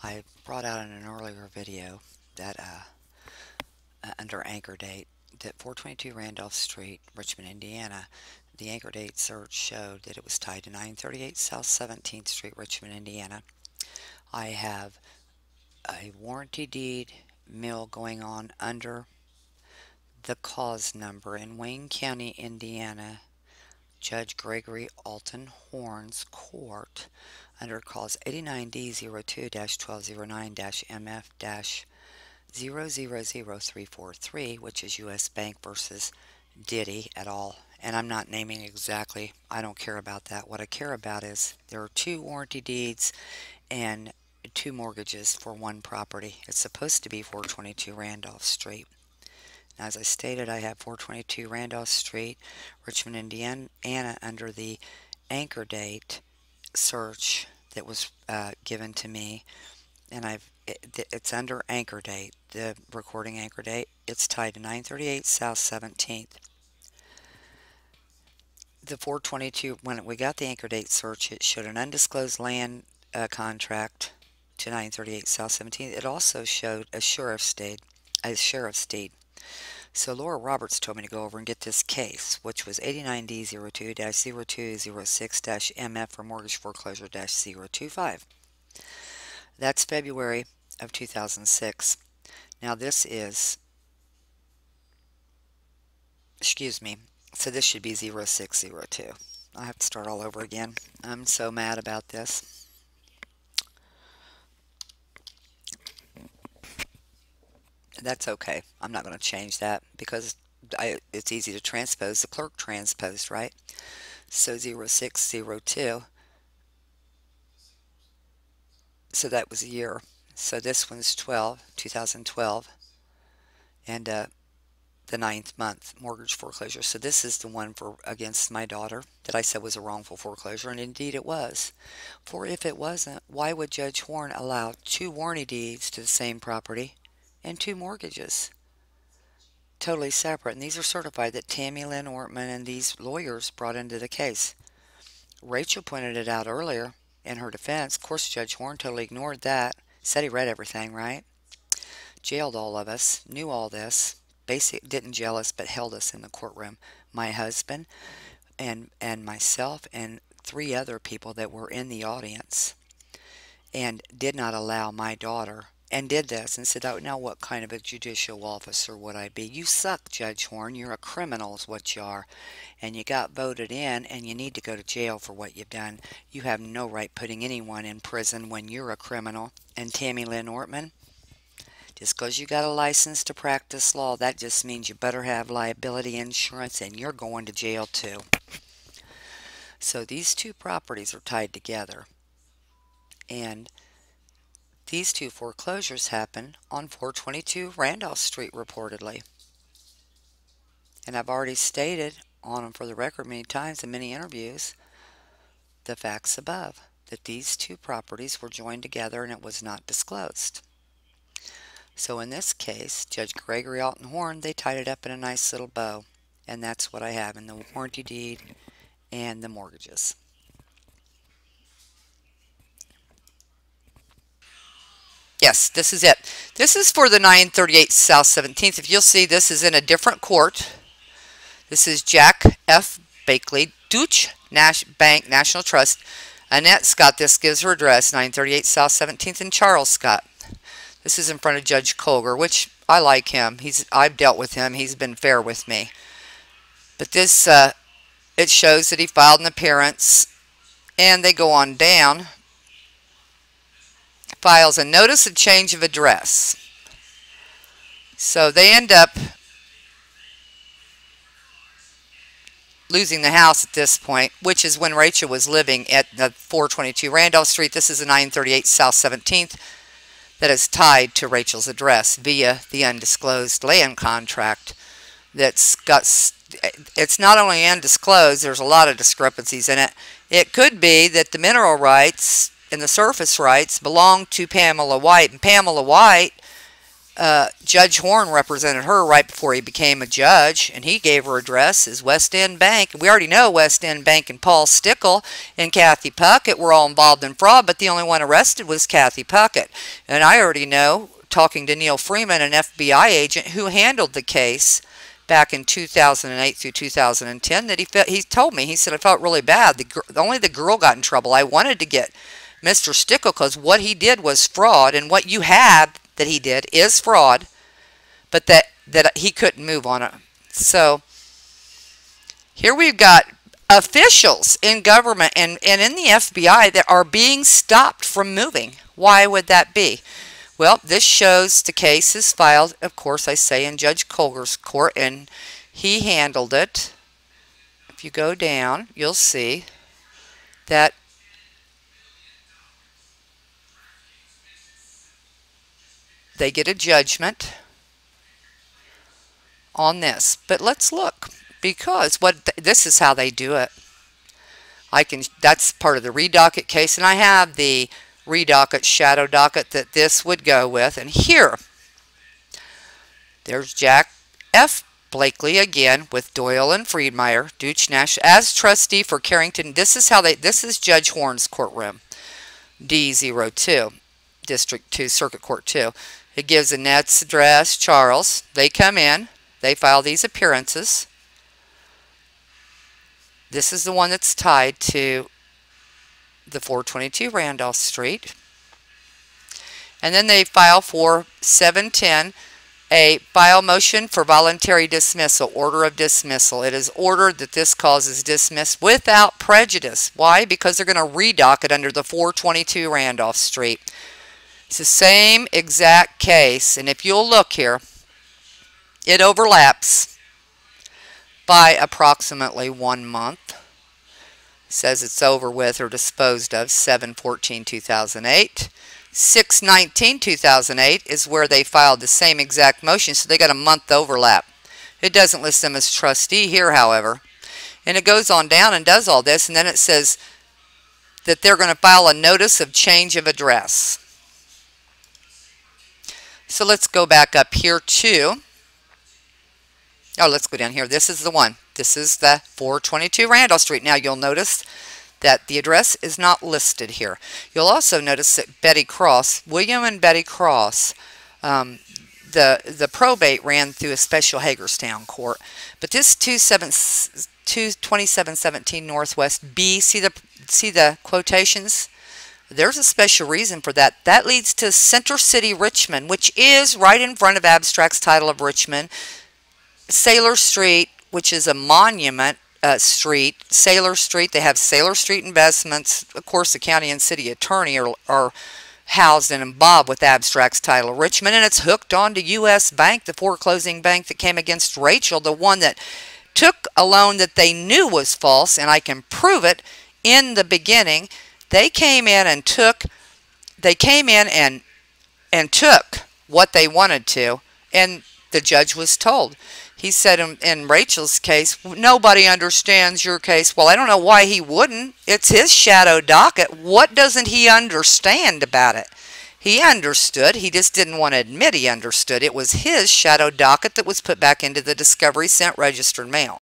I brought out in an earlier video that under anchor date that 422 Randolph Street, Richmond, Indiana, the anchor date search showed that it was tied to 938 South 17th Street, Richmond, Indiana. I have a warranty deed mill going on under the cause number in Wayne County, Indiana, Judge Gregory Alton Horn's court under cause 89D02-1209-MF-000343, which is U.S. Bank versus Diddy et al. And I'm not naming exactly. I don't care about that. What I care about is there are two warranty deeds and two mortgages for one property. It's supposed to be 422 Randolph Street. Now, as I stated, I have 422 Randolph Street, Richmond, Indiana, under the anchor date search that was given to me, and it's under anchor date, the recording anchor date. It's tied to 938 South 17th. The 422, when we got the anchor date search, it showed an undisclosed land contract to 938 South 17th. It also showed a sheriff's deed. So Laura Roberts told me to go over and get this case, which was 89D02-0206-MF for mortgage foreclosure-025. That's February of 2006. Now this is, excuse me, so this should be 0602. I have to start all over again. I'm so mad about this. That's okay. I'm not going to change that because it's easy to transpose. The clerk transposed, right? So 0602. So that was a year. So this one's 2012. And the 9th month mortgage foreclosure. So this is the one for against my daughter that I said was a wrongful foreclosure, and indeed it was. For if it wasn't, why would Judge Horn allow two warranty deeds to the same property and two mortgages? Totally separate. And these are certified that Tammy Lynn Ortman and these lawyers brought into the case. Rachel pointed it out earlier in her defense. Of course, Judge Horn totally ignored that. Said he read everything, right? Jailed all of us, knew all this. Didn't jail us, but held us in the courtroom. My husband and myself and three other people that were in the audience, and did not allow my daughter, and did this and said, oh, now what kind of a judicial officer would I be? You suck, Judge Horn. You're a criminal is what you are. And you got voted in, and you need to go to jail for what you've done. You have no right putting anyone in prison when you're a criminal. And Tammy Lynn Ortman, just because you got a license to practice law, that just means you better have liability insurance, and you're going to jail too. So these two properties are tied together. And these two foreclosures happened on 422 Randolph Street, reportedly. And I've already stated on them for the record many times in many interviews the facts above, that these two properties were joined together and it was not disclosed. So in this case, Judge Gregory Alton Horn, they tied it up in a nice little bow. And that's what I have in the warranty deed and the mortgages. Yes, this is it. This is for the 938 South 17th. If you'll see, this is in a different court. This is Jack F. Bakley, Deutsche Bank National Trust. Annette Scott, this gives her address, 938 South 17th, and Charles Scott. This is in front of Judge Colger, which I like him. I've dealt with him. He's been fair with me. But this, it shows that he filed an appearance, and they go on down. Files a notice of change of address. So they end up losing the house at this point, which is when Rachel was living at the 422 Randolph Street. This is a 938 South 17th. That is tied to Rachel's address via the undisclosed land contract that's got, it's not only undisclosed, there's a lot of discrepancies in it. It could be that the mineral rights and the surface rights belong to Pamela White, and Pamela White Judge Horn represented her right before he became a judge, and he gave her address as West End Bank. We already know West End Bank and Paul Stickle and Kathy Puckett were all involved in fraud, but the only one arrested was Kathy Puckett. And I already know, talking to Neil Freeman, an FBI agent who handled the case back in 2008 through 2010, that he told me, he said, I felt really bad. Only the girl got in trouble. I wanted to get Mr. Stickle because what he did was fraud, and what you have that he did is fraud, but that he couldn't move on it. So here we've got officials in government and in the FBI that are being stopped from moving. Why would that be? Well, this shows the case is filed, of course, I say, in Judge Colger's court, and he handled it. If you go down, you'll see that they get a judgment on this. But let's look, because this is how they do it. That's part of the redocket case, and I have the redocket, shadow docket that this would go with. And here, there's Jack F. Blakely again with Doyle and Friedmeier, Deutsch National, as trustee for Carrington. This is Judge Horn's courtroom, D02, District 2, Circuit Court 2. It gives Annette's address, Charles. They come in. They file these appearances. This is the one that's tied to the 422 Randolph Street. And then they file for 710, a file motion for voluntary dismissal, order of dismissal. It is ordered that this cause is dismissed without prejudice. Why? Because they're going to redock it under the 422 Randolph Street. It's the same exact case, and if you'll look here, it overlaps by approximately 1 month. It says it's over with or disposed of 7/14/2008. 6/19/2008 is where they filed the same exact motion, so they got a month overlap. It doesn't list them as trustee here, however. And it goes on down and does all this, and then it says that they're going to file a notice of change of address. So let's go back up here to, let's go down here. This is the one. This is the 422 Randolph Street. Now you'll notice that the address is not listed here. You'll also notice that Betty Cross, William and Betty Cross, the probate ran through a special Hagerstown court. But this 2717 Northwest B, see the quotations? There's a special reason for that. That leads to Center City, Richmond, which is right in front of Abstract's title of Richmond. Sailor Street, which is a monument street. Sailor Street, they have Sailor Street Investments. Of course, the county and city attorney are housed and involved with Abstract's title of Richmond, and it's hooked on to U.S. Bank, the foreclosing bank that came against Rachel, the one that took a loan that they knew was false, and I can prove it in the beginning. They came in and took what they wanted to, and the judge was told. He said in Rachel's case, nobody understands your case. Well, I don't know why he wouldn't. It's his shadow docket. What doesn't he understand about it? He understood. He just didn't want to admit he understood. It was his shadow docket that was put back into the discovery sent registered mail.